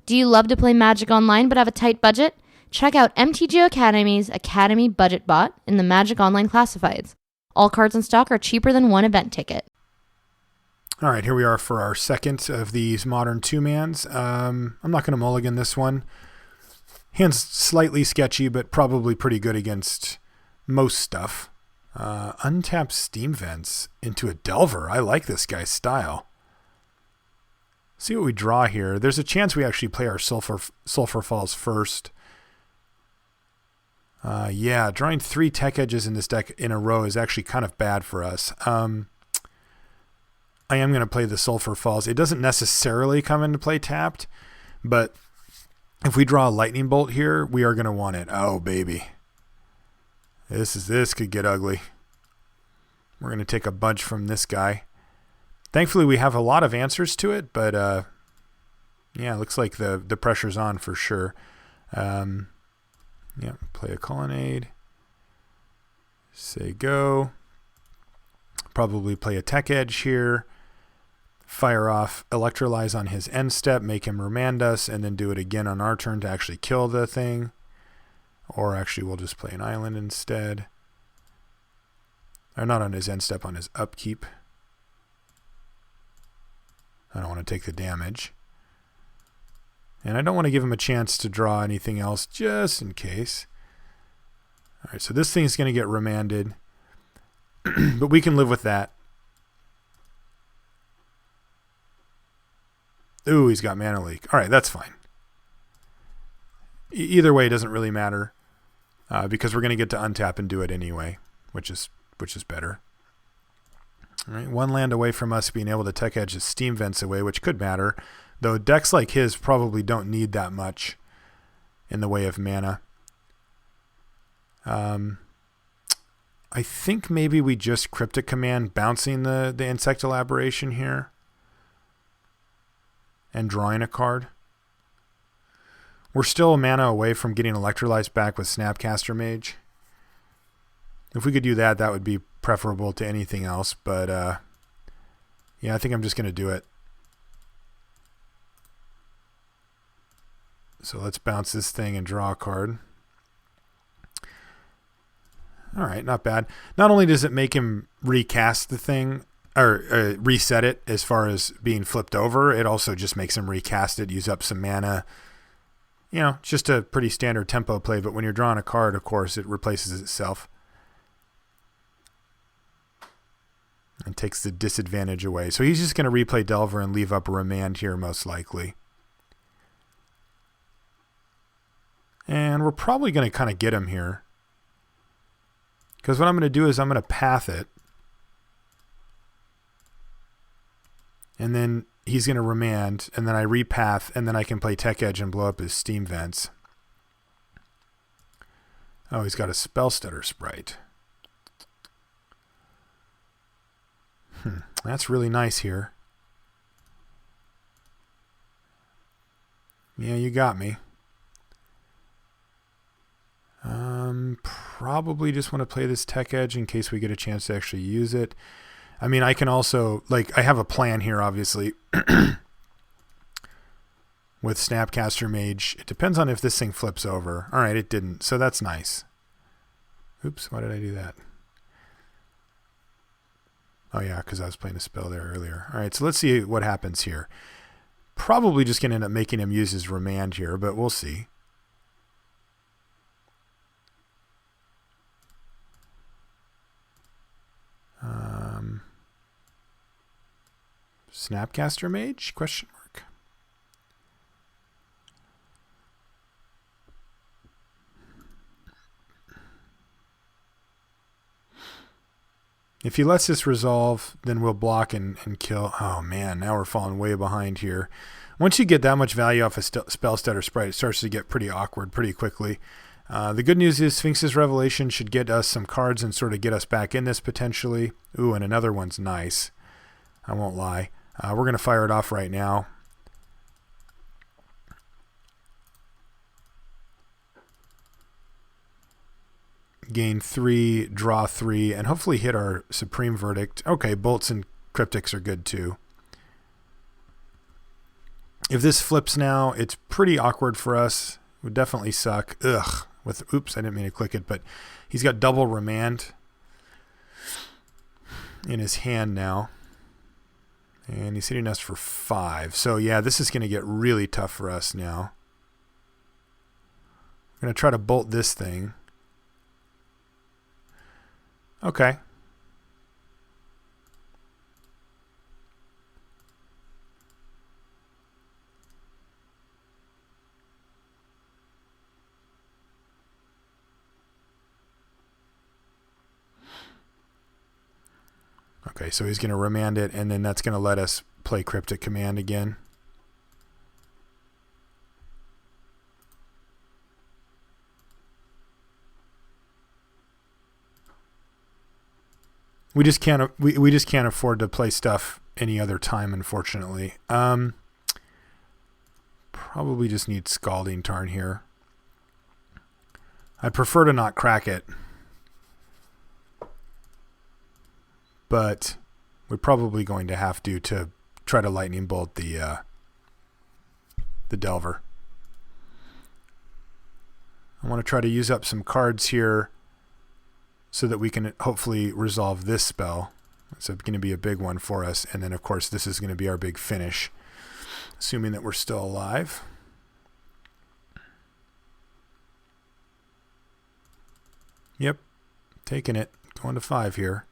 Do you love to play Magic Online but have a tight budget? Check out MTGO Academy's Academy Budget Bot in the Magic Online Classifieds. All cards in stock are cheaper than one event ticket. All right, here we are for our second of these modern two-mans. I'm not going to mulligan this one. Hand's slightly sketchy, but probably pretty good against most stuff. Untapped Steam Vents into a Delver. I like this guy's style. See what we draw here. There's a chance we actually play our Sulfur Falls first. Yeah, drawing 3 Tech Edges in this deck in a row is actually kind of bad for us. I am going to play the Sulfur Falls. It doesn't necessarily come into play tapped, but if we draw a Lightning Bolt here, we are going to want it. Oh, baby. This could get ugly. We're going to take a bunch from this guy. Thankfully, we have a lot of answers to it, but yeah, it looks like the pressure's on for sure. Yeah, play a Colonnade. Say go. Probably play a Tech Edge here. Fire off Electrolyze on his end step, make him remand us, and then do it again on our turn to actually kill the thing. Or actually, we'll just play an island instead. Or not on his end step, on his upkeep. I don't want to take the damage. And I don't want to give him a chance to draw anything else, just in case. All right, so this thing's going to get remanded. But we can live with that. Ooh, he's got mana leak. All right, that's fine. Either way, it doesn't really matter because we're going to get to untap and do it anyway, which is better. All right, 1 land away from us being able to Tech Edge his Steam Vents away, which could matter, though decks like his probably don't need that much in the way of mana. I think maybe we just Cryptic Command bouncing the Insect Elaboration here and drawing a card. We're still a mana away from getting Electrolyze back with Snapcaster Mage. If we could do that, that would be preferable to anything else, but yeah, I think I'm just going to do it. So let's bounce this thing and draw a card. All right, not bad. Not only does it make him recast the thing, or reset it as far as being flipped over, it also just makes him recast it, use up some mana. You know, it's just a pretty standard tempo play, but when you're drawing a card, of course, it replaces itself. And takes the disadvantage away. So he's just going to replay Delver and leave up a Remand here, most likely. And we're probably going to kind of get him here. Because what I'm going to do is I'm going to path it. And then he's going to remand. And then I repath. And then I can play Tech Edge and blow up his Steam Vents. Oh, he's got a Spellstutter Sprite. That's really nice here. Yeah, you got me. Probably just want to play this Tech Edge in case we get a chance to actually use it. I mean, I can also, I have a plan here, obviously, with Snapcaster Mage. It depends on if this thing flips over. All right, it didn't, so that's nice. Oops, why did I do that? Oh, yeah, because I was playing a spell there earlier. All right, so let's see what happens here. Probably just going to end up making him use his Remand here, but we'll see. Snapcaster Mage? Question mark. If he lets this resolve, then we'll block and kill. Oh, man, now we're falling way behind here. Once you get that much value off a Spellstutter Sprite, it starts to get pretty awkward pretty quickly. The good news is Sphinx's Revelation should get us some cards and sort of get us back in this potentially. Ooh, and another one's nice. I won't lie. We're going to fire it off right now. Gain 3, draw 3, and hopefully hit our Supreme Verdict. Okay, bolts and cryptics are good too. If this flips now, it's pretty awkward for us. It would definitely suck. Ugh. Oops, I didn't mean to click it, but he's got double remand in his hand now. And he's hitting us for 5. So yeah, this is going to get really tough for us now. I'm going to try to bolt this thing. Okay. Okay, so he's going to remand it, and then that's going to let us play Cryptic Command again. We just can't afford to play stuff any other time, unfortunately. Probably just need Scalding Tarn here. I'd prefer to not crack it, but we're probably going to have to try to Lightning Bolt the Delver. I want to try to use up some cards here so that we can hopefully resolve this spell. It's going to be a big one for us. And then, of course, this is going to be our big finish, assuming that we're still alive. Yep, taking it. Going to 5 here.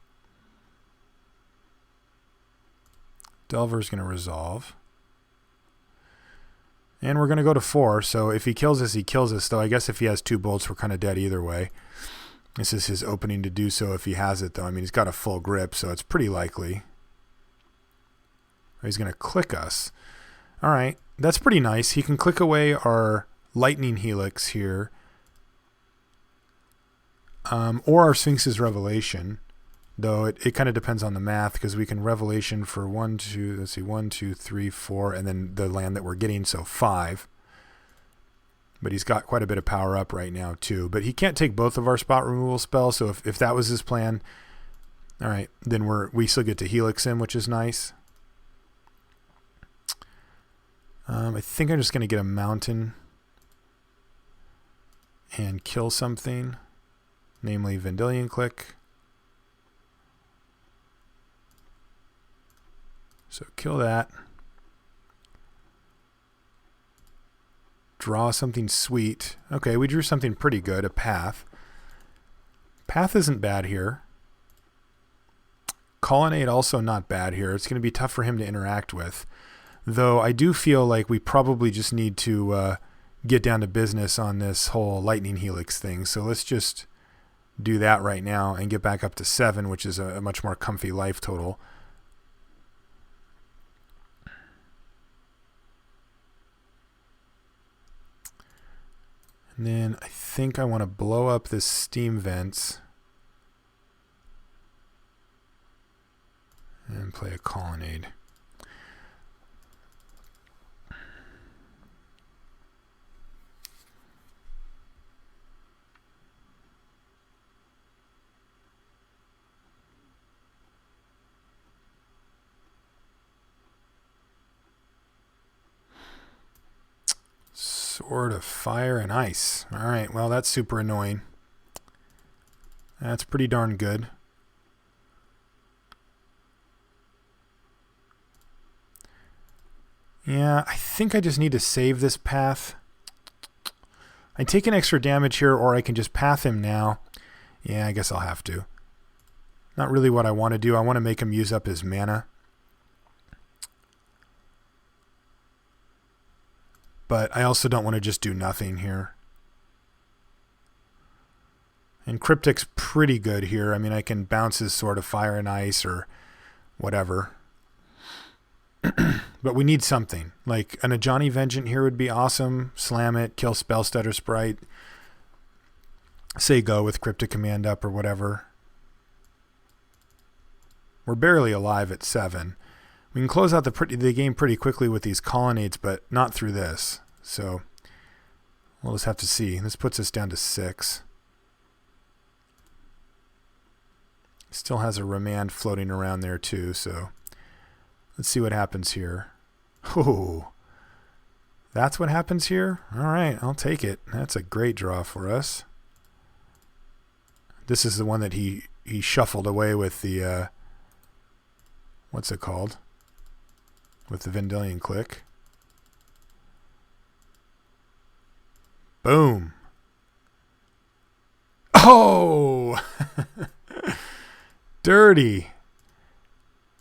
Delver's going to resolve. And we're going to go to 4. So if he kills us, he kills us. Though I guess if he has 2 bolts, we're kind of dead either way. This is his opening to do so if he has it, though. I mean, he's got a full grip, so it's pretty likely. He's going to click us. All right, that's pretty nice. He can click away our Lightning Helix here, or our Sphinx's Revelation, though it kind of depends on the math, because we can Revelation for 1, 2, 3, 4, and then the land that we're getting, so 5. But he's got quite a bit of power up right now, too. But he can't take both of our spot removal spells, so if that was his plan, all right, then we still get to Helix him, which is nice. I think I'm just going to get a Mountain and kill something, namely Vendilion Click. So kill that. Draw something sweet. Okay, we drew something pretty good, a Path. Path isn't bad here. Colonnade also not bad here. It's going to be tough for him to interact with. Though I do feel like we probably just need to get down to business on this whole Lightning Helix thing. So let's just do that right now and get back up to 7, which is a much more comfy life total. And then I think I want to blow up this Steam Vents and play a Colonnade. Sword of Fire and Ice. All right, well, that's super annoying. That's pretty darn good. Yeah, I think I just need to save this Path. I take an extra damage here, or I can just Path him now. Yeah, I guess I'll have to. Not really what I want to do. I want to make him use up his mana. But I also don't want to just do nothing here. And Cryptic's pretty good here. I mean, I can bounce his Sword of Fire and Ice or whatever. But we need something. Like an Ajani Vengeance here would be awesome. Slam it, kill Spell Stutter Sprite. Say go with Cryptic Command up or whatever. We're barely alive at 7. We can close out the game pretty quickly with these Colonnades, but not through this. So we'll just have to see. This puts us down to 6. Still has a Remand floating around there too, so let's see what happens here. Oh, That's what happens here? All right, I'll take it. That's a great draw for us. This is the one that he shuffled away with the, what's it called? With the Vendilion Click. Boom. Oh! Dirty.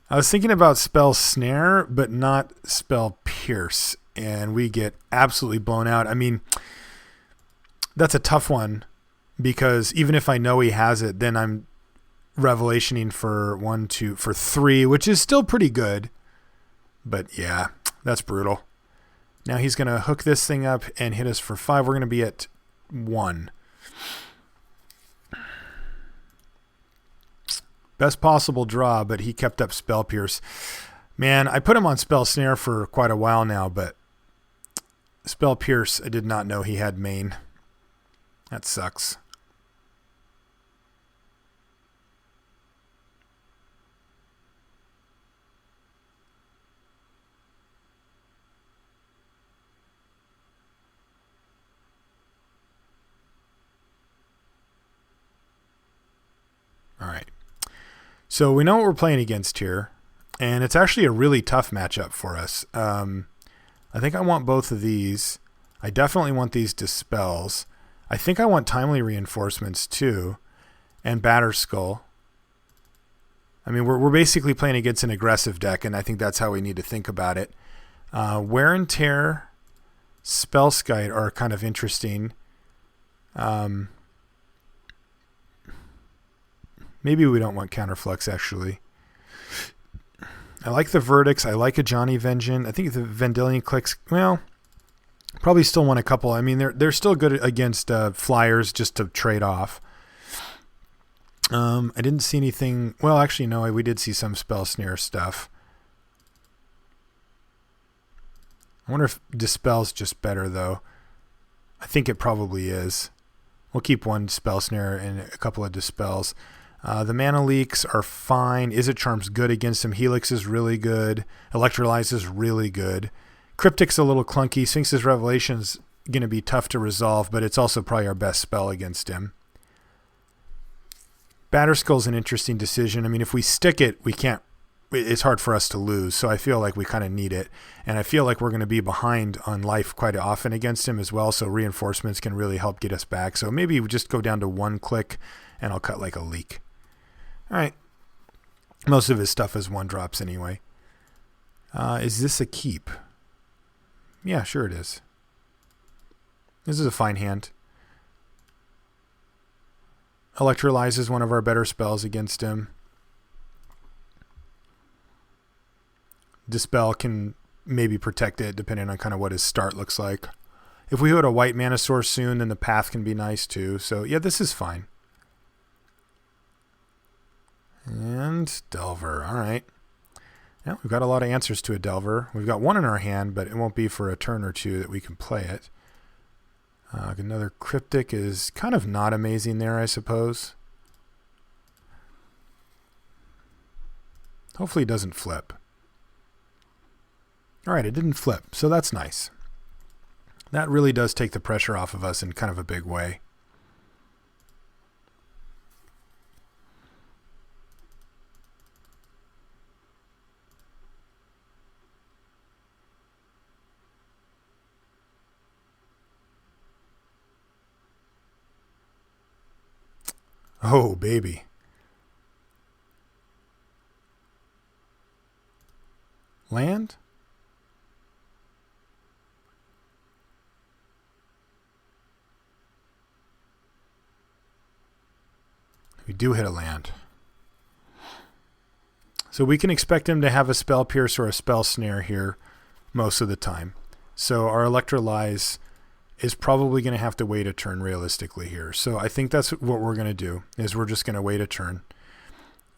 I was thinking about spell Snare, but not spell Pierce. And we get absolutely blown out. I mean, that's a tough one because even if I know he has it, then I'm revelationing for 1, 2, for 3, which is still pretty good. But yeah, that's brutal. Now he's going to hook this thing up and hit us for 5. We're going to be at 1. Best possible draw, but he kept up Spell Pierce. Man, I put him on Spell Snare for quite a while now, but Spell Pierce, I did not know he had main. That sucks. All right. So we know what we're playing against here, and it's actually a really tough matchup for us. I think I want both of these. I definitely want these Dispels. I think I want Timely Reinforcements too, and Batterskull. I mean, we're basically playing against an aggressive deck, and I think that's how we need to think about it. Wear and Tear, Spellskite are kind of interesting. Maybe we don't want Counterflux, actually. I like the Verdicts. I like a Johnny Vengeance. I think the Vendilion Clicks, well, probably still want a couple. I mean, they're still good against flyers just to trade off. I didn't see anything. Well, actually, no, we did see some Spell Snare stuff. I wonder if Dispel's just better, though. I think it probably is. We'll keep one Spell Snare and a couple of Dispels. The Mana Leaks are fine. Izzet Charm's good against him. Helix is really good. Electrolyze is really good. Cryptic's a little clunky. Sphinx's Revelation's going to be tough to resolve, but it's also probably our best spell against him. Batterskull's an interesting decision. I mean, if we stick it, we can't. It's hard for us to lose, so I feel like we kind of need it. And I feel like we're going to be behind on life quite often against him as well, so reinforcements can really help get us back. So maybe we just go down to 1 click, and I'll cut like a leak. All right. Most of his stuff is 1-drops anyway. Is this a keep? Yeah, sure it is. This is a fine hand. Electrolyze is one of our better spells against him. Dispel can maybe protect it depending on kind of what his start looks like. If we hit a white mana source soon, then the path can be nice too. So yeah, this is fine. And Delver. All right. Yeah, we've got a lot of answers to a Delver. We've got one in our hand, but it won't be for a turn or two that we can play it. Another Cryptic is kind of not amazing there, I suppose. Hopefully it doesn't flip. All right, it didn't flip, so that's nice. That really does take the pressure off of us in kind of a big way. Oh, baby. Land? We do hit a land. So we can expect him to have a Spell Pierce or a Spell Snare here most of the time. So our Electrolyze is probably going to have to wait a turn realistically here. So I think that's what we're going to do, is we're just going to wait a turn.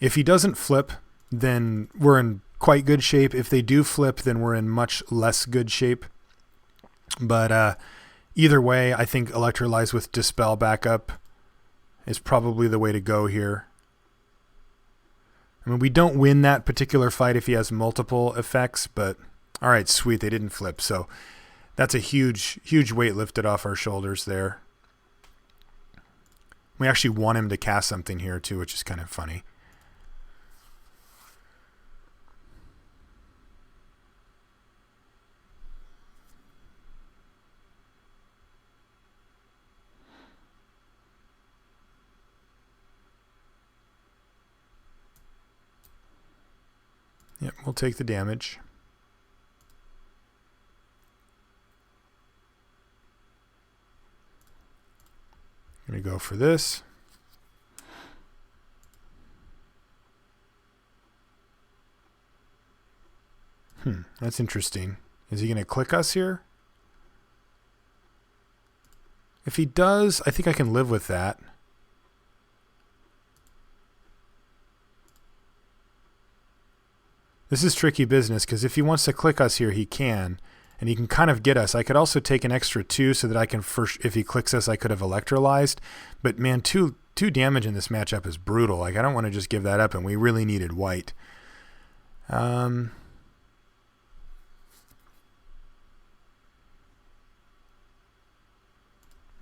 If he doesn't flip, then we're in quite good shape. If they do flip, then we're in much less good shape. But either way, I think Electrolyze with Dispel backup is probably the way to go here. I mean, we don't win that particular fight if he has multiple effects, but all right, sweet, they didn't flip. So That's a huge, huge weight lifted off our shoulders there. We actually want him to cast something here too, which is kind of funny. Yep, we'll take the damage. I'm going to go for this. That's interesting. Is he going to click us here? If he does, I think I can live with that. This is tricky business because if he wants to click us here, he can. And he can kind of get us. I could also take an extra 2 so that I can first, if he clicks us, I could have electrolyzed. But man, 2 damage in this matchup is brutal. Like, I don't want to just give that up, and we really needed white. All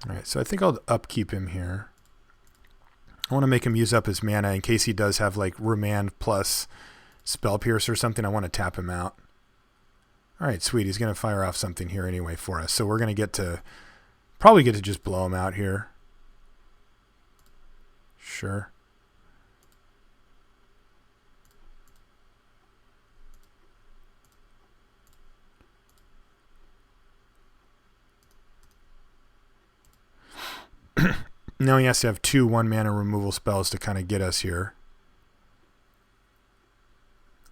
right, so I think I'll upkeep him here. I want to make him use up his mana in case he does have like Remand plus Spell Pierce or something. I want to tap him out. All right, sweet. He's going to fire off something here anyway for us. So we're going to probably get to just blow him out here. Sure. Now he has to have 2 1-mana removal spells to kind of get us here.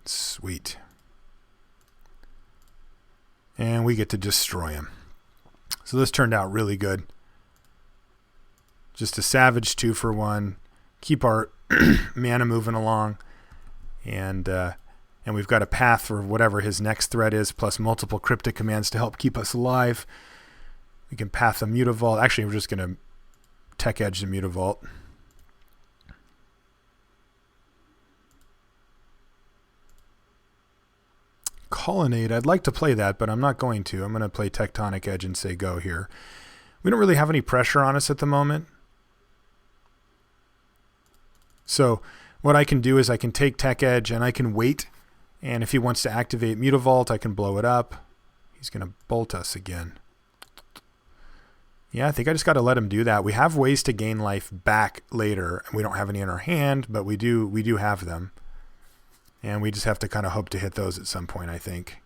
Sweet. And we get to destroy him. So this turned out really good. Just a savage 2 for 1. Keep our mana moving along. And we've got a path for whatever his next threat is, plus multiple cryptic commands to help keep us alive. We can path the Mutavault. Actually, we're just going to tech edge the Mutavault. Colonnade, I'd like to play that, but I'm not going to. I'm going to play Tectonic Edge and say go here. We don't really have any pressure on us at the moment. So what I can do is I can take Tech Edge and I can wait. And if he wants to activate Mutavault, I can blow it up. He's going to bolt us again. Yeah, I think I just got to let him do that. We have ways to gain life back later. We don't have any in our hand, but we do have them. And we just have to kind of hope to hit those at some point, I think.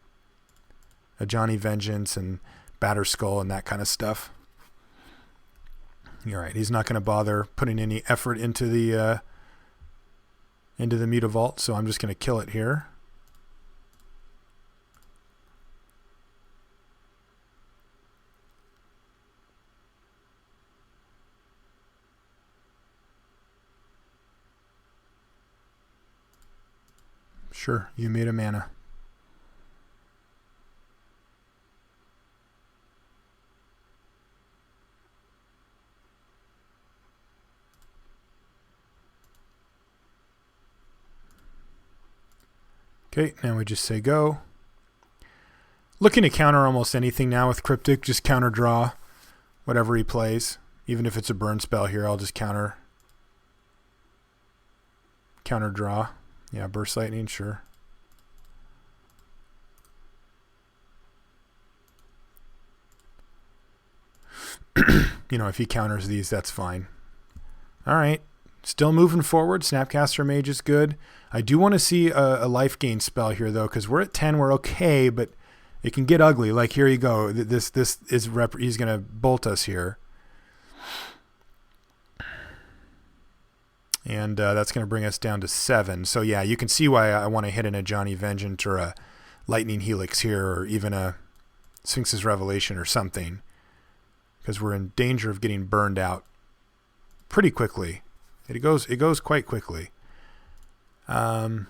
A Johnny Vengeance and Batter Skull and that kind of stuff. You're right. He's not going to bother putting any effort into the Mutavault, so I'm just going to kill it here. Sure, you made a mana. Okay, now we just say go. Looking to counter almost anything now with Cryptic, just counter draw whatever he plays. Even if it's a burn spell here, I'll just counter draw. Yeah, Burst Lightning, sure. If he counters these, that's fine. All right. Still moving forward. Snapcaster Mage is good. I do want to see a life gain spell here, though, because we're at 10. We're okay, but it can get ugly. Like, here you go. This is he's going to bolt us here. And that's going to bring us down to 7. So, yeah, you can see why I want to hit in a Johnny Vengeance or a Lightning Helix here, or even a Sphinx's Revelation or something, because we're in danger of getting burned out pretty quickly. It goes quite quickly. I've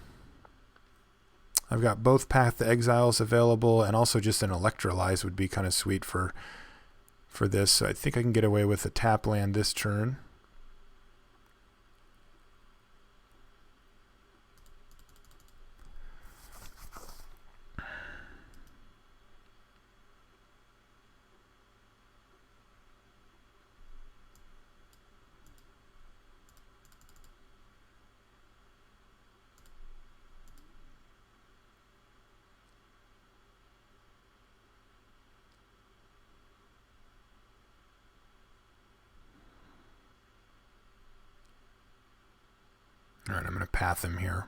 got both Path to Exiles available, and also just an Electrolyze would be kind of sweet for this. So I think I can get away with a tap land this turn. All right, I'm going to path him here.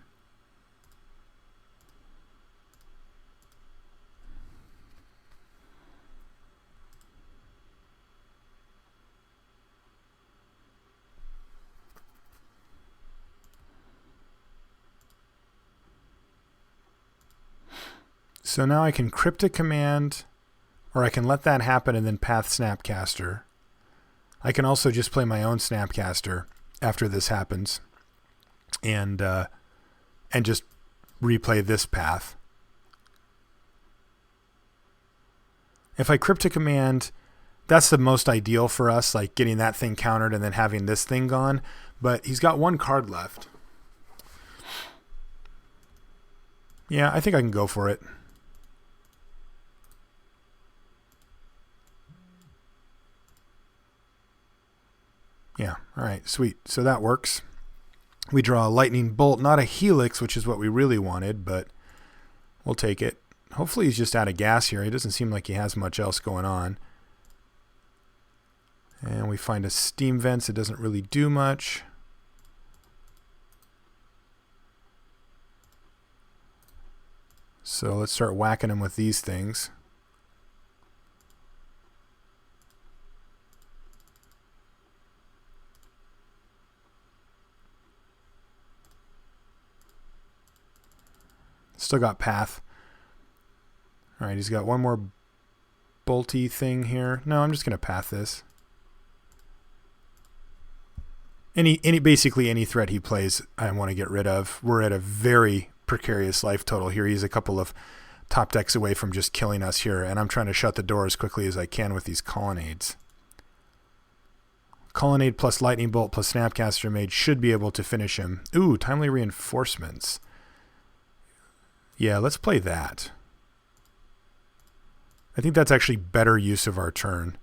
So now I can Cryptic Command, or I can let that happen and then path Snapcaster. I can also just play my own Snapcaster after this happens, and just replay this path. If I Cryptic Command, that's the most ideal for us, like getting that thing countered and then having this thing gone. But he's got one card left. Yeah, I think I can go for it. Yeah, all right, sweet. So that works. We draw a lightning bolt, not a helix, which is what we really wanted, but we'll take it. Hopefully he's just out of gas here. He doesn't seem like he has much else going on. And we find a steam vents. It doesn't really do much. So let's start whacking him with these things. Still got path. All right, he's got one more bolty thing here. No, I'm just going to path this. Basically any threat he plays, I want to get rid of. We're at a very precarious life total here. He's a couple of top decks away from just killing us here, and I'm trying to shut the door as quickly as I can with these colonnades. Colonnade plus lightning bolt plus Snapcaster Mage should be able to finish him. Ooh, timely reinforcements. Yeah, let's play that. I think that's actually better use of our turn.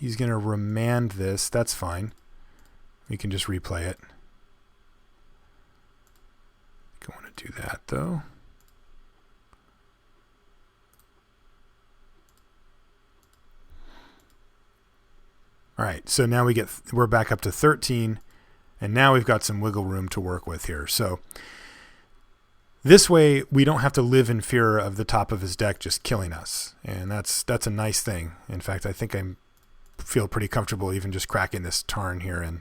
He's going to remand this. That's fine. We can just replay it. I don't want to do that, though. All right, so now we're back up to 13, and now we've got some wiggle room to work with here. So this way, we don't have to live in fear of the top of his deck just killing us, and that's a nice thing. In fact, I think I feel pretty comfortable even just cracking this Tarn here and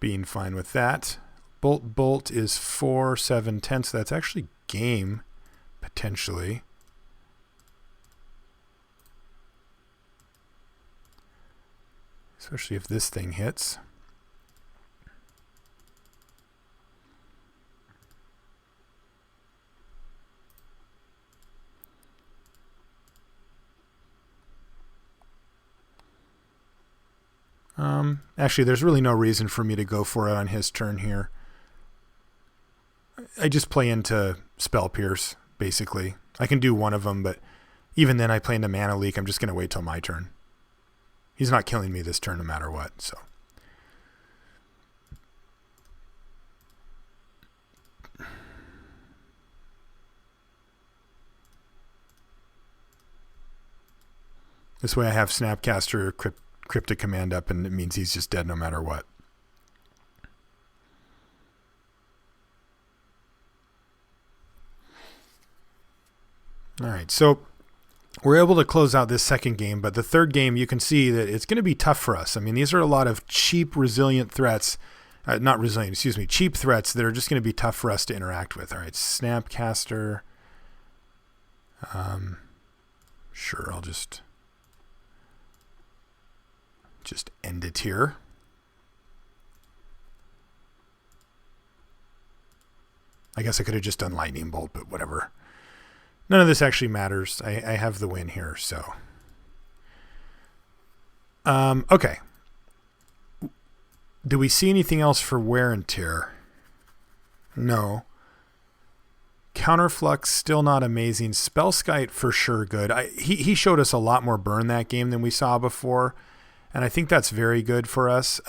being fine with that. Bolt is 4, 7, 10, so that's actually game, potentially. Especially if this thing hits. Actually, there's really no reason for me to go for it on his turn here. I just play into Spell Pierce, basically. I can do one of them, but even then I play into Mana Leak. I'm just going to wait till my turn. He's not killing me this turn no matter what, so. This way I have Snapcaster Cryptic Command up, and it means he's just dead no matter what. All right, so we're able to close out this second game, but the third game, you can see that it's going to be tough for us. I mean, these are a lot of cheap, resilient threats. Cheap threats that are just going to be tough for us to interact with. All right, Snapcaster. Sure, I'll just end it here. I guess I could have just done Lightning Bolt, but whatever. None of this actually matters. I have the win here, so. Okay. Do we see anything else for wear and tear? No. Counterflux, still not amazing. Spellskite, for sure good. He showed us a lot more burn that game than we saw before, and I think that's very good for us.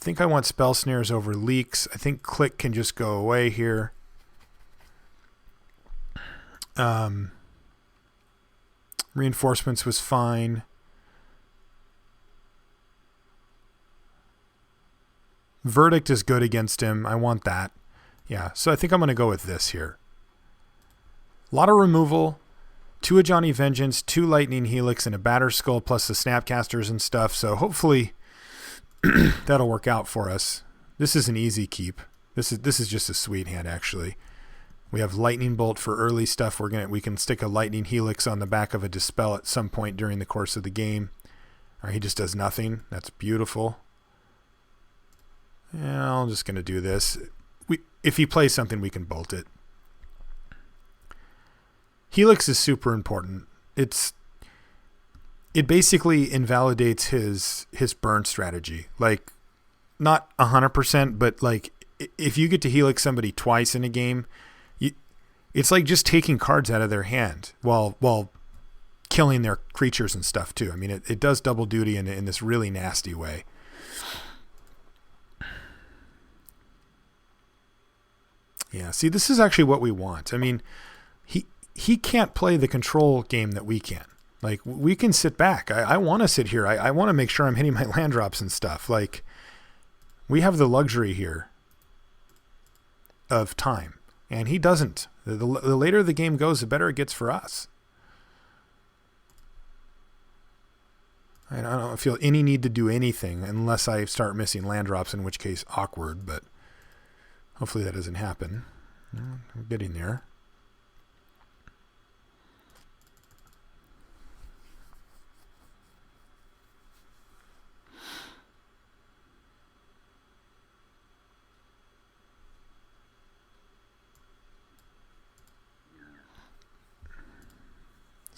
think I want Spell Snares over Leaks. I think Click can just go away here. Reinforcements was fine. Verdict is good against him. I want that. Yeah, so I think I'm going to go with this here. A lot of removal. 2 Ajani Vengeance, 2 Lightning Helix, and a Batter Skull, plus the Snapcasters and stuff. So hopefully that'll work out for us. This is an easy keep. This is just a sweet hand, actually. We have Lightning Bolt for early stuff. We can stick a Lightning Helix on the back of a Dispel at some point during the course of the game. Or he just does nothing. That's beautiful. Yeah, I'm just going to do this. If he plays something, we can bolt it. Helix is super important. It basically invalidates his burn strategy. Like, not 100%, but like if you get to Helix somebody twice in a game, it's like just taking cards out of their hand while killing their creatures and stuff too. I mean, it does double duty in this really nasty way. Yeah, see, this is actually what we want. I mean, he can't play the control game that we can. Like, we can sit back. I want to sit here. I want to make sure I'm hitting my land drops and stuff. Like, we have the luxury here of time, and he doesn't. The later the game goes, the better it gets for us. I don't feel any need to do anything unless I start missing land drops, in which case awkward, but hopefully that doesn't happen. I'm getting there.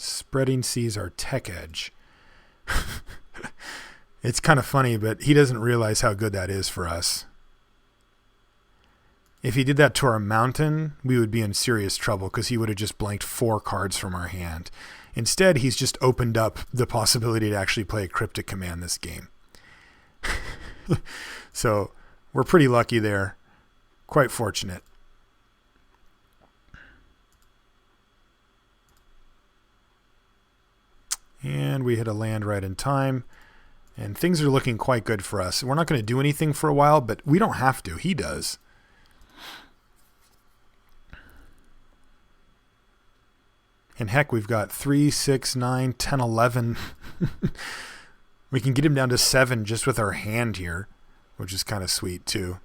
Spreading Seas our tech edge. It's kind of funny, but he doesn't realize how good that is for us. If he did that to our mountain, we would be in serious trouble because he would have just blanked 4 cards from our hand. Instead, he's just opened up the possibility to actually play a Cryptic Command this game. So we're pretty lucky there. Quite fortunate. And we hit a land right in time. And things are looking quite good for us. We're not going to do anything for a while, but we don't have to. He does. And heck, we've got 3, 6, 9, 10, 11. We can get him down to 7 just with our hand here, which is kind of sweet too.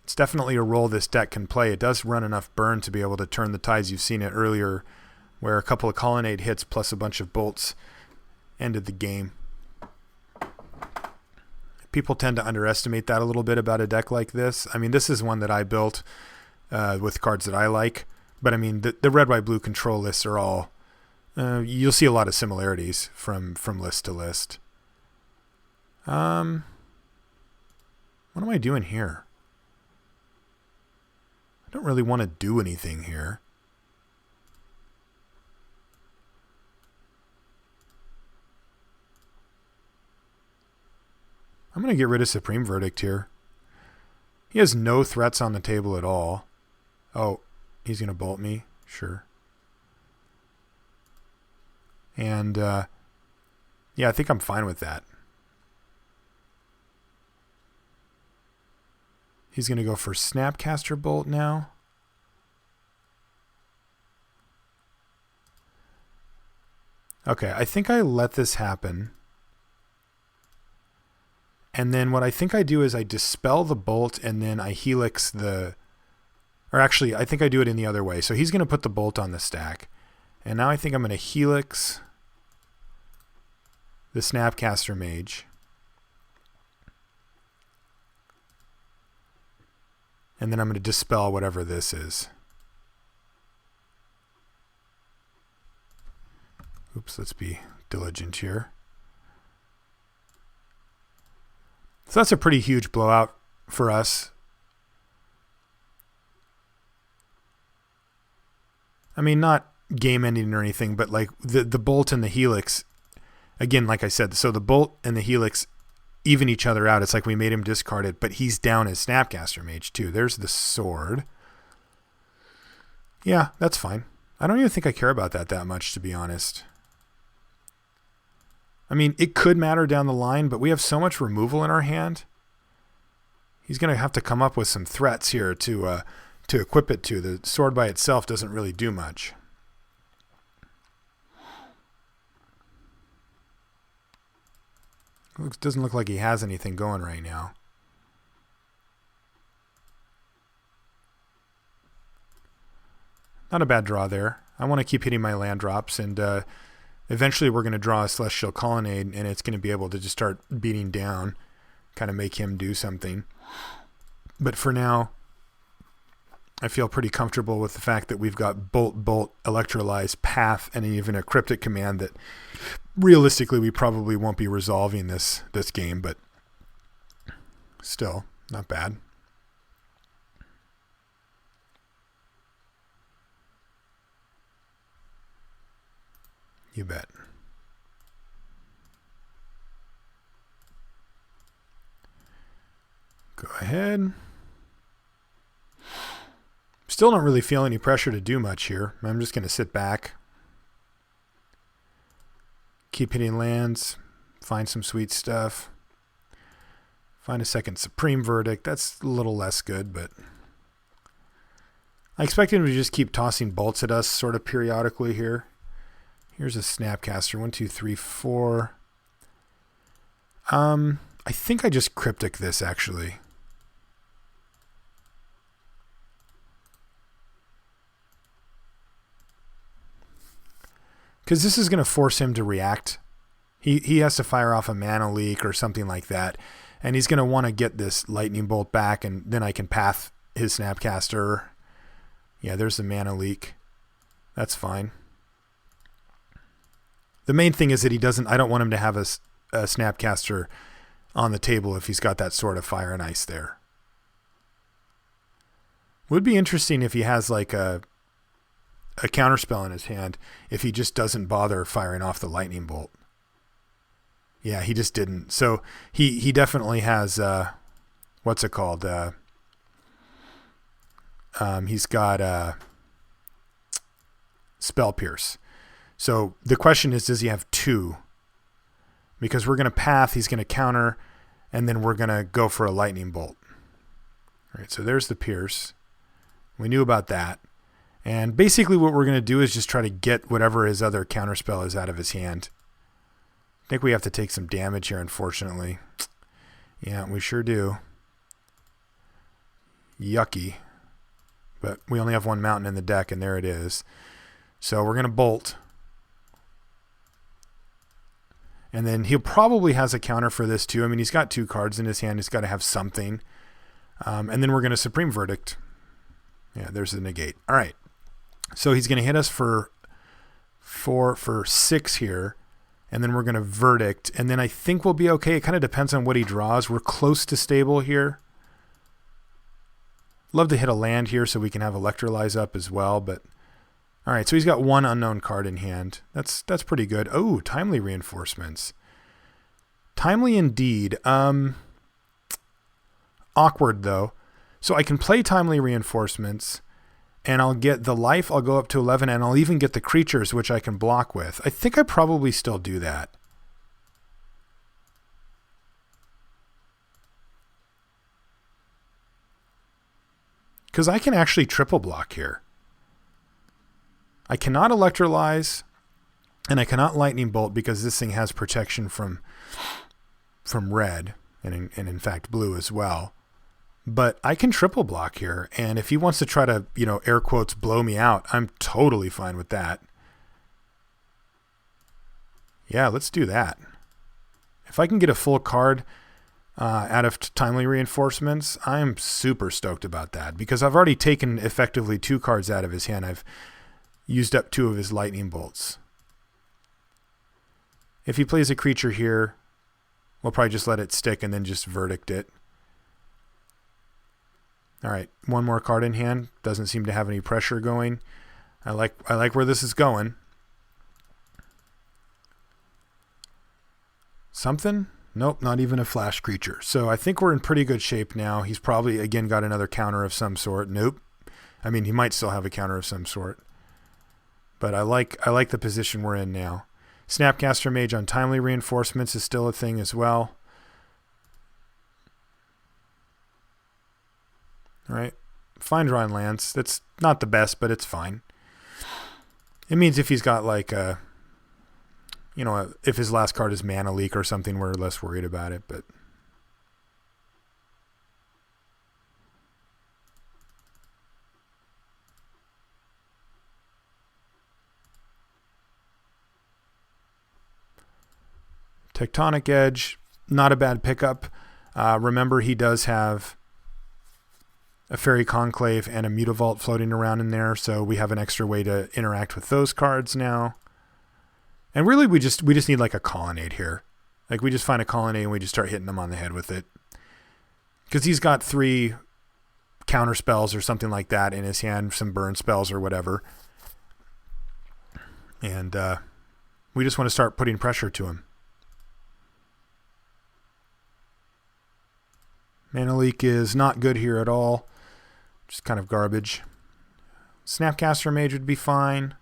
It's definitely a role this deck can play. It does run enough burn to be able to turn the tides. You've seen it earlier where a couple of Colonnade hits plus a bunch of bolts ended the game. People tend to underestimate that a little bit about a deck like this. I mean, this is one that I built with cards that I like. But I mean, the red, white, blue control lists are all, you'll see a lot of similarities from list to list. What am I doing here? I don't really want to do anything here. I'm going to get rid of Supreme Verdict here. He has no threats on the table at all. Oh, he's going to bolt me? Sure. And, yeah, I think I'm fine with that. He's going to go for Snapcaster Bolt now. Okay, I think I let this happen. And then what I think I do is I dispel the bolt and then I helix the... Or actually, I think I do it in the other way. So he's going to put the bolt on the stack. And now I think I'm going to helix the Snapcaster Mage. And then I'm going to dispel whatever this is. Oops, let's be diligent here. So that's a pretty huge blowout for us. I mean, not game ending or anything, but like the bolt and the helix, again, like I said, so the bolt and the helix even each other out. It's like we made him discard it, but he's down his Snapcaster Mage too. There's the sword. Yeah, that's fine. I don't even think I care about that much, to be honest. I mean, it could matter down the line, but we have so much removal in our hand. He's going to have to come up with some threats here to equip it to. The sword by itself doesn't really do much. Doesn't look like he has anything going right now. Not a bad draw there. I want to keep hitting my land drops, and eventually we're going to draw a Celestial Colonnade, and it's going to be able to just start beating down, kind of make him do something. But for now, I feel pretty comfortable with the fact that we've got Bolt, Electrolyze, Path, and even a Cryptic Command that realistically we probably won't be resolving this game, but still, not bad. You bet. Go ahead. Still don't really feel any pressure to do much here. I'm just going to sit back. Keep hitting lands. Find some sweet stuff. Find a second Supreme Verdict. That's a little less good, but I expect him to just keep tossing bolts at us sort of periodically here. Here's a Snapcaster. 1, 2, 3, 4. I think I just Cryptic this, actually. Because this is going to force him to react. He has to fire off a Mana Leak or something like that. And he's going to want to get this Lightning Bolt back, and then I can Path his Snapcaster. Yeah, there's the Mana Leak. That's fine. The main thing is that I don't want him to have a Snapcaster on the table if he's got that Sword of Fire and Ice there. Would be interesting if he has like a counterspell in his hand, if he just doesn't bother firing off the Lightning Bolt. Yeah, he just didn't. So he definitely has, what's it called? He's got Spell Pierce. So the question is, does he have 2? Because we're going to Path, he's going to counter, and then we're going to go for a Lightning Bolt. All right, so there's the Pierce. We knew about that. And basically what we're going to do is just try to get whatever his other counterspell is out of his hand. I think we have to take some damage here, unfortunately. Yeah, we sure do. Yucky. But we only have one mountain in the deck, and there it is. So we're going to Bolt. And then he probably has a counter for this too. I mean, he's got 2 cards in his hand. He's got to have something. And then we're going to Supreme Verdict. Yeah, there's the negate. All right. So he's going to hit us for 6 here. And then we're going to Verdict. And then I think we'll be okay. It kind of depends on what he draws. We're close to stable here. Love to hit a land here so we can have Electrolyze up as well. But all right, so he's got 1 unknown card in hand. That's pretty good. Oh, Timely Reinforcements. Timely indeed. Awkward, though. So I can play Timely Reinforcements, and I'll get the life. I'll go up to 11, and I'll even get the creatures, which I can block with. I think I probably still do that. Because I can actually triple block here. I cannot Electrolyze, and I cannot Lightning Bolt because this thing has protection from red, and in fact blue as well. But I can triple block here, and if he wants to try to, air quotes, blow me out, I'm totally fine with that. Yeah, let's do that. If I can get a full card out of Timely Reinforcements, I'm super stoked about that, because I've already taken effectively 2 cards out of his hand. I've used up 2 of his Lightning Bolts. If he plays a creature here, we'll probably just let it stick and then just Verdict it. All right, 1 more card in hand. Doesn't seem to have any pressure going. I like where this is going. Something? Nope, not even a flash creature. So I think we're in pretty good shape now. He's probably, again, got another counter of some sort. Nope. I mean, he might still have a counter of some sort. But I like the position we're in now. Snapcaster Mage on timely reinforcements is still a thing as well. All right. Fine drawing lands. That's not the best, but it's fine. It means if he's got like a, if his last card is Mana Leak or something, we're less worried about it. But Tectonic Edge, not a bad pickup. Remember, he does have a Fairy Conclave and a Mutavault floating around in there, so we have an extra way to interact with those cards now. And really, we just need like a Colonnade here. Like we just find a Colonnade and we just start hitting them on the head with it. Because he's got 3 counter spells or something like that in his hand, some burn spells or whatever. And we just want to start putting pressure to him. Mana Leak is not good here at all. Just kind of garbage. Snapcaster Mage would be fine.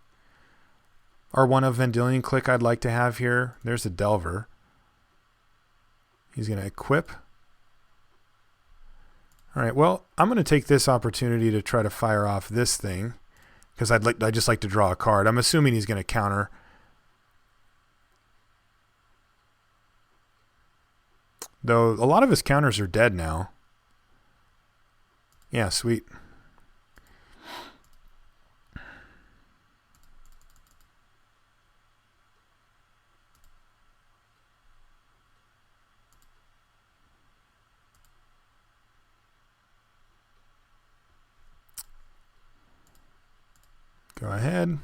R1 of Vendilion Click I'd like to have here. There's a Delver. He's going to equip. All right, well, I'm going to take this opportunity to try to fire off this thing because I'd just like to draw a card. I'm assuming he's going to counter. Though a lot of his counters are dead now. Yeah, sweet. Go ahead.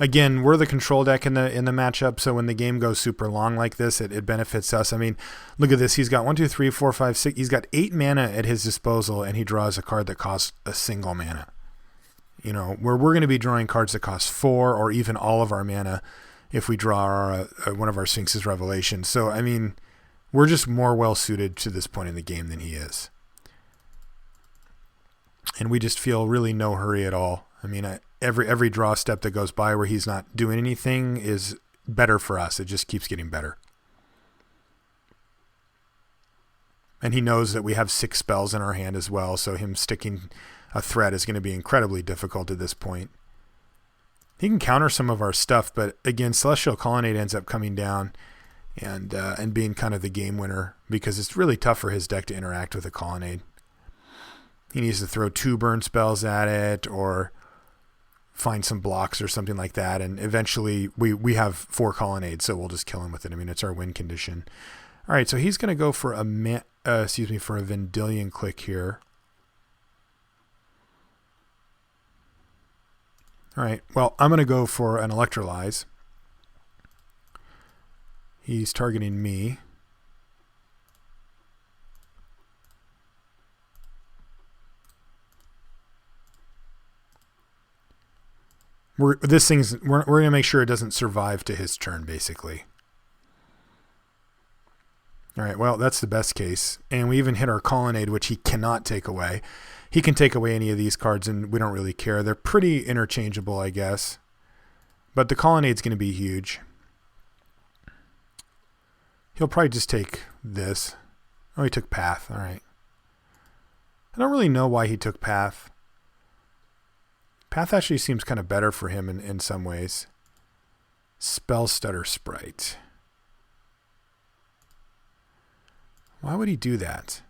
Again, we're the control deck in the matchup, so when the game goes super long like this, it benefits us. I mean, look at this. He's got 1, 2, 3, 4, 5, 6. He's got 8 mana at his disposal, and he draws a card that costs a single mana. Where we're going to be drawing cards that cost 4 or even all of our mana if we draw one of our Sphinx's Revelations. So, I mean, we're just more well-suited to this point in the game than he is. And we just feel really no hurry at all. I mean, every draw step that goes by where he's not doing anything is better for us. It just keeps getting better. And he knows that we have 6 spells in our hand as well, so him sticking a threat is going to be incredibly difficult at this point. He can counter some of our stuff, but again, Celestial Colonnade ends up coming down and being kind of the game winner because it's really tough for his deck to interact with a Colonnade. He needs to throw 2 burn spells at it or find some blocks or something like that, and eventually we have 4 Colonnades, so we'll just kill him with it. I mean, it's our win condition. All right, so he's going to go for a Vendilion Click here. All right, well, I'm going to go for an Electrolyze. He's targeting me. We're going to make sure it doesn't survive to his turn, basically. All right, well, that's the best case. And we even hit our Colonnade, which he cannot take away. He can take away any of these cards, and we don't really care. They're pretty interchangeable, I guess. But the Colonnade's going to be huge. He'll probably just take this. Oh, he took Path. All right. I don't really know why he took Path. Path actually seems kind of better for him in some ways. Spell Stutter Sprite. Why would he do that?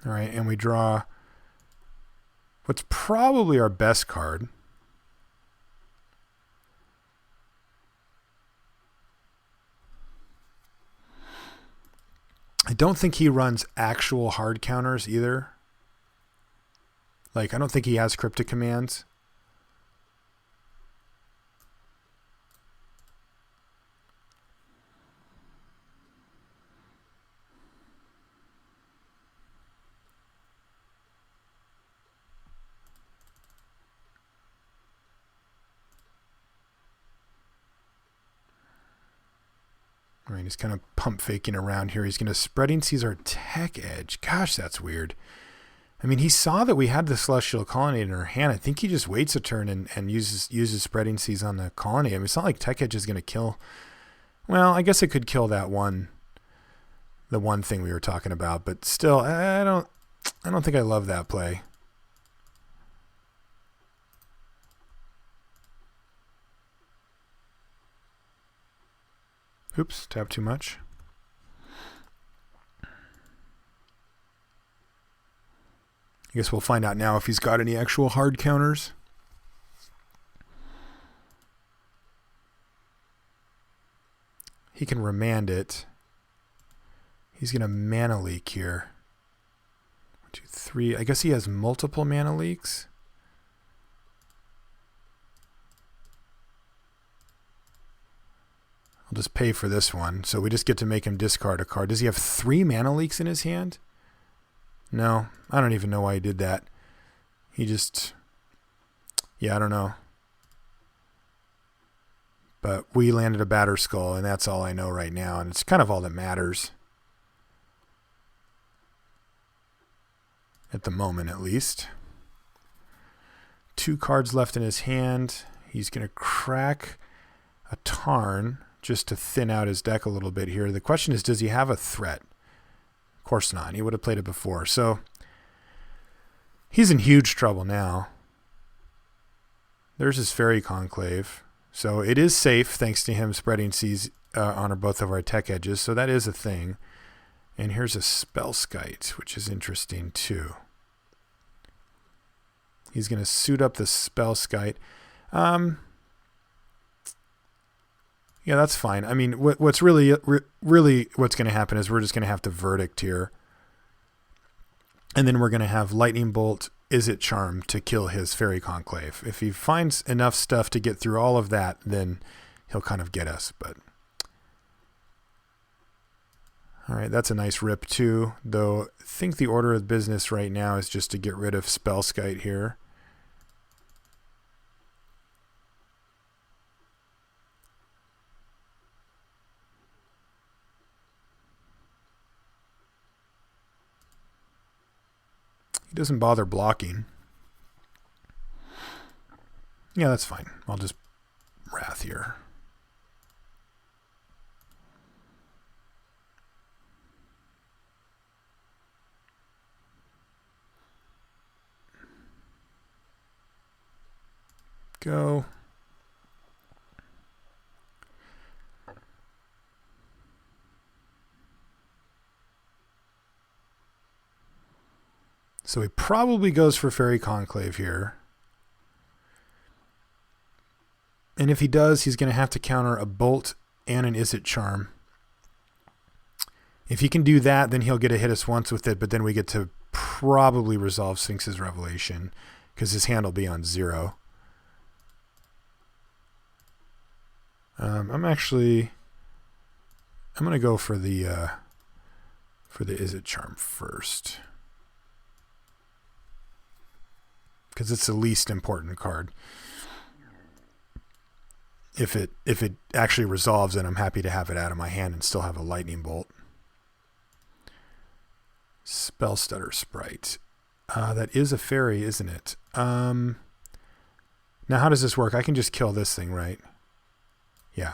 All right, and we draw what's probably our best card. I don't think he runs actual hard counters either. Like, I don't think he has cryptic commands. Fine, he's kind of pump faking around here. He's going to Spreading Seas our Tech Edge. Gosh, that's weird. I mean, he saw that we had the Celestial Colony in our hand. I think he just waits a turn and uses Spreading Seas on the colony. I mean, it's not like Tech Edge is going to kill. Well, I guess it could kill the one thing we were talking about, but still, I don't think I love that play. Oops, tap too much. I guess we'll find out now if he's got any actual hard counters. He can remand it. He's going to mana leak here. 1, 2, 3. I guess he has multiple mana leaks. I'll just pay for this one. So we just get to make him discard a card. Does he have 3 mana leaks in his hand? No, I don't even know why he did that. He just, yeah, I don't know. But we landed a Batter Skull, and that's all I know right now, and it's kind of all that matters. At the moment, at least. 2 cards left in his hand. He's going to crack a Tarn just to thin out his deck a little bit here. The question is, does he have a threat? Of course not. He would have played it before. So he's in huge trouble now. There's his Fairy Conclave. So it is safe thanks to him Spreading Seas on both of our Tech Edges. So that is a thing. And here's a Spellskite, which is interesting too. He's going to suit up the Spellskite. Yeah, that's fine. I mean, what's really what's going to happen is we're just going to have to Verdict here. And then we're going to have Lightning Bolt, Izzet Charm to kill his Fairy Conclave. If he finds enough stuff to get through all of that, then he'll kind of get us. But all right, that's a nice rip too. Though I think the order of business right now is just to get rid of Spellskite here. He doesn't bother blocking. Yeah, that's fine. I'll just Wrath here. Go. So he probably goes for Fairy Conclave here. And if he does, he's going to have to counter a Bolt and an Izzet Charm. If he can do that, then he'll get to hit us once with it, but then we get to probably resolve Sphinx's Revelation because his hand will be on 0. I'm going to go for the Izzet Charm first. Because it's the least important card. If it actually resolves, then I'm happy to have it out of my hand and still have a Lightning Bolt. Spell Stutter Sprite. That is a fairy, isn't it? Now, how does this work? I can just kill this thing, right? Yeah.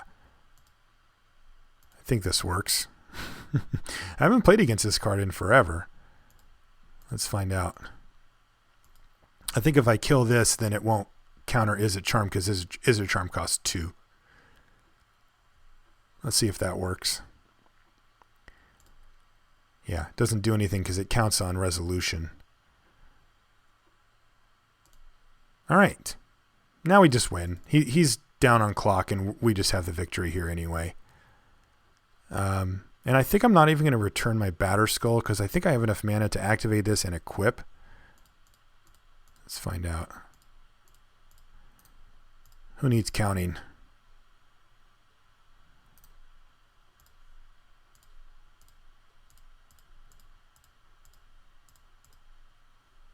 I think this works. I haven't played against this card in forever. Let's find out. I think if I kill this, then it won't counter Izzet Charm because Izzet Charm costs 2. Let's see if that works. Yeah, it doesn't do anything because it counts on resolution. All right. Now we just win. He's down on clock, and we just have the victory here anyway. And I think I'm not even going to return my Batter Skull because I think I have enough mana to activate this and equip. Let's find out. Who needs counting?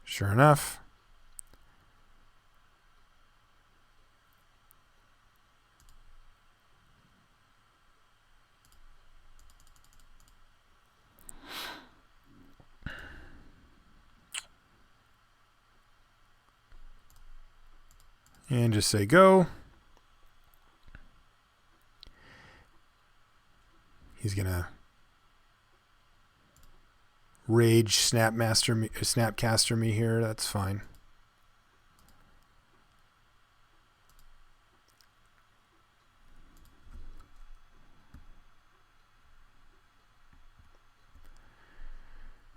Sure enough. And just say go. He's going to rage snapcaster me here. That's fine.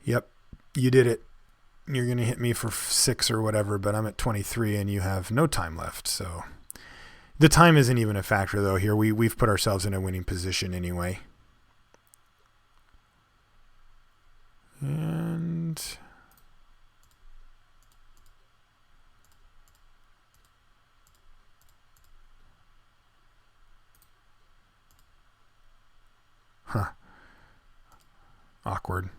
Yep, you did it. You're going to hit me for 6 or whatever, but I'm at 23 and you have no time left. So the time isn't even a factor though here. We've put ourselves in a winning position anyway. And awkward.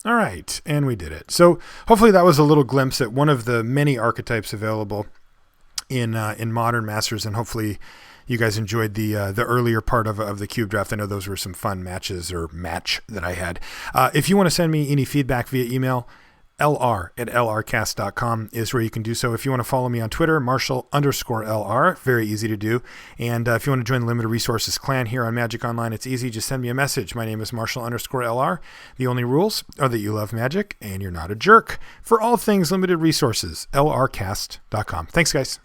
All right, and we did it. So hopefully that was a little glimpse at one of the many archetypes available in Modern Masters, and hopefully you guys enjoyed the earlier part of the cube draft. I know those were some fun match that I had. If you want to send me any feedback via email, lr@lrcast.com is where you can do so. If you want to follow me on Twitter, Marshall_LR, very easy to do. And if you want to join the Limited Resources clan here on Magic Online, it's easy. Just send me a message. My name is Marshall_LR. The only rules are that you love Magic and you're not a jerk. For all things Limited Resources, lrcast.com. Thanks, guys.